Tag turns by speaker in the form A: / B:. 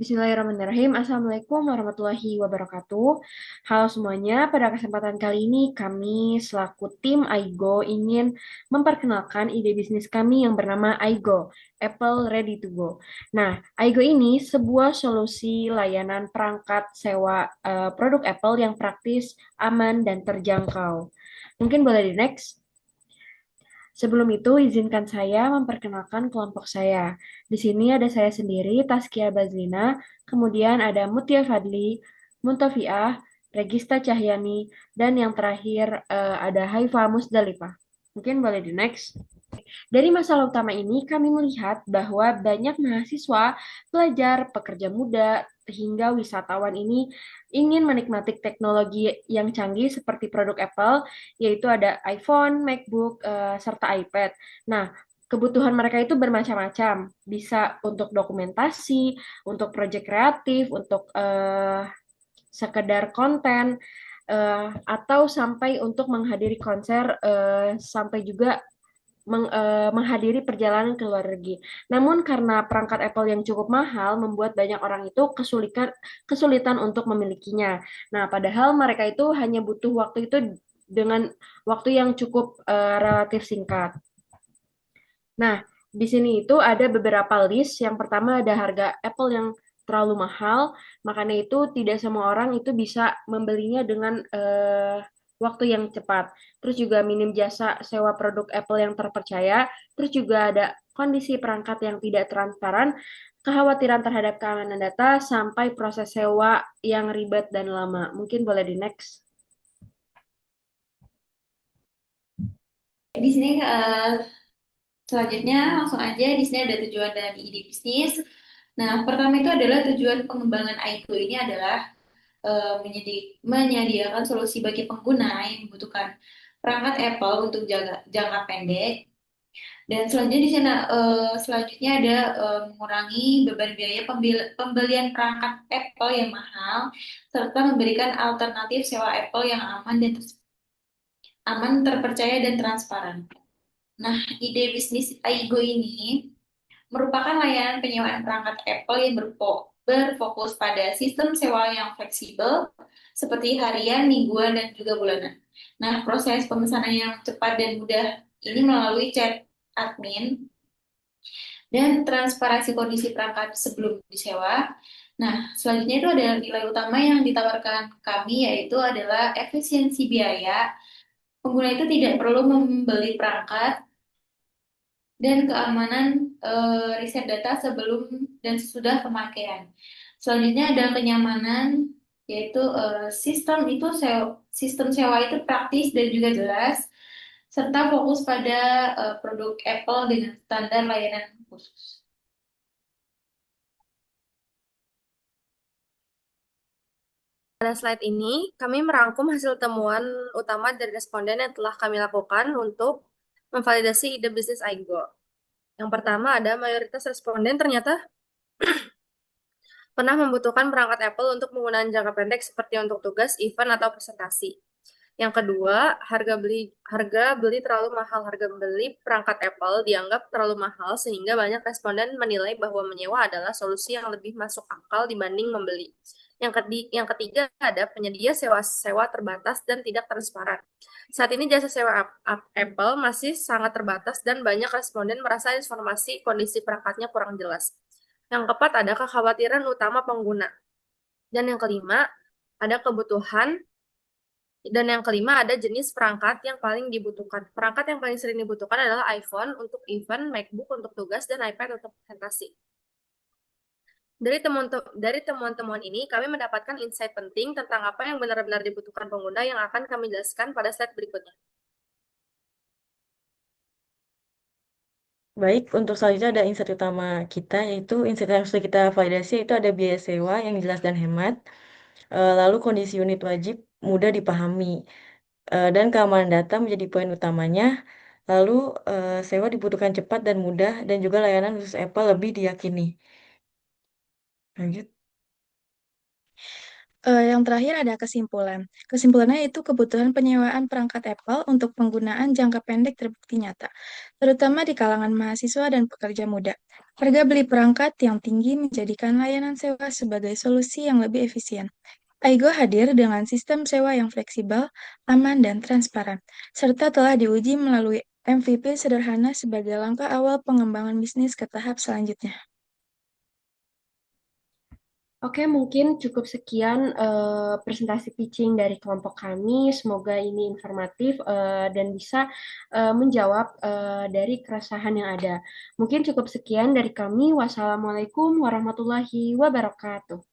A: Bismillahirrahmanirrahim. Assalamualaikum warahmatullahi wabarakatuh. Halo semuanya, pada kesempatan kali ini kami selaku tim Aigo ingin memperkenalkan ide bisnis kami yang bernama Aigo, Apple Ready to Go. Nah, Aigo ini sebuah solusi layanan perangkat sewa produk Apple yang praktis, aman, dan terjangkau. Mungkin boleh di next. Sebelum itu, izinkan saya memperkenalkan kelompok saya. Di sini ada saya sendiri, Taskia Bazlina, kemudian ada Mutia Fadli, Muntafiah, Regista Cahyani, dan yang terakhir ada Haifa Musdalifah. Mungkin boleh di next. Dari masalah utama ini, kami melihat bahwa banyak mahasiswa, pelajar, pekerja muda, hingga wisatawan ini ingin menikmati teknologi yang canggih seperti produk Apple, yaitu ada iPhone, MacBook, serta iPad. Nah, kebutuhan mereka itu bermacam-macam, bisa untuk dokumentasi, untuk proyek kreatif, untuk sekedar konten, atau sampai untuk menghadiri konser, sampai juga menghadiri perjalanan ke luar negeri. Namun karena perangkat Apple yang cukup mahal membuat banyak orang itu kesulitan untuk memilikinya. Nah, padahal mereka itu hanya butuh waktu itu dengan waktu yang cukup relatif singkat. Nah, di sini itu ada beberapa list. Yang pertama ada harga Apple yang terlalu mahal, makanya itu tidak semua orang itu bisa membelinya dengan waktu yang cepat. Terus juga minim jasa sewa produk Apple yang terpercaya. Terus juga ada kondisi perangkat yang tidak transparan, kekhawatiran terhadap keamanan data, sampai proses sewa yang ribet dan lama. Mungkin boleh di next.
B: Di sini selanjutnya langsung aja di sini ada tujuan dan ide bisnis. Nah, pertama itu adalah tujuan pengembangan Aigo ini adalah menyediakan solusi bagi pengguna yang membutuhkan perangkat Apple untuk jangka pendek. Dan selanjutnya di sana selanjutnya ada mengurangi beban biaya pembelian perangkat Apple yang mahal serta memberikan alternatif sewa Apple yang aman, terpercaya dan transparan. Nah, ide bisnis Aigo ini merupakan layanan penyewaan perangkat Apple yang berfokus pada sistem sewa yang fleksibel seperti harian, mingguan, dan juga bulanan. Nah, proses pemesanan yang cepat dan mudah ini melalui chat admin dan transparansi kondisi perangkat sebelum disewa. Nah, selanjutnya itu ada nilai utama yang ditawarkan kami yaitu adalah efisiensi biaya. Pengguna itu tidak perlu membeli perangkat dan keamanan riset data sebelum dan sesudah pemakaian. Selanjutnya ada kenyamanan, yaitu sistem sewa itu praktis dan juga jelas, serta fokus pada produk Apple dengan standar layanan khusus.
C: Pada slide ini, kami merangkum hasil temuan utama dari responden yang telah kami lakukan untuk memvalidasi ide bisnis Aigo. Yang pertama ada mayoritas responden ternyata pernah membutuhkan perangkat Apple untuk penggunaan jangka pendek seperti untuk tugas, event, atau presentasi. Yang kedua, harga beli terlalu mahal. Harga beli perangkat Apple dianggap terlalu mahal sehingga banyak responden menilai bahwa menyewa adalah solusi yang lebih masuk akal dibanding membeli. Yang ketiga ada penyedia sewa terbatas dan tidak transparan. Saat ini jasa sewa Apple masih sangat terbatas dan banyak responden merasa informasi kondisi perangkatnya kurang jelas. Yang keempat ada kekhawatiran utama pengguna. Dan yang kelima ada kebutuhan dan yang kelima ada jenis perangkat yang paling dibutuhkan. Perangkat yang paling sering dibutuhkan adalah iPhone untuk event, MacBook untuk tugas, dan iPad untuk presentasi. Dari temuan-temuan ini, kami mendapatkan insight penting tentang apa yang benar-benar dibutuhkan pengguna yang akan kami jelaskan pada slide berikutnya.
D: Baik, untuk selanjutnya ada insight utama kita, yaitu insight yang harus kita validasi, itu ada biaya sewa yang jelas dan hemat, lalu kondisi unit wajib mudah dipahami, dan keamanan data menjadi poin utamanya, lalu sewa dibutuhkan cepat dan mudah, dan juga layanan khusus Apple lebih diyakini. Lanjut.
E: Yang terakhir ada kesimpulan. Kesimpulannya itu kebutuhan penyewaan perangkat Apple untuk penggunaan jangka pendek terbukti nyata, terutama di kalangan mahasiswa dan pekerja muda. Harga beli perangkat yang tinggi menjadikan layanan sewa sebagai solusi yang lebih efisien. Aigo hadir dengan sistem sewa yang fleksibel, aman, dan transparan, serta telah diuji melalui MVP sederhana sebagai langkah awal pengembangan bisnis ke tahap selanjutnya.
A: Oke, mungkin cukup sekian presentasi pitching dari kelompok kami. Semoga ini informatif dan bisa menjawab dari keresahan yang ada. Mungkin cukup sekian dari kami. Wassalamualaikum warahmatullahi wabarakatuh.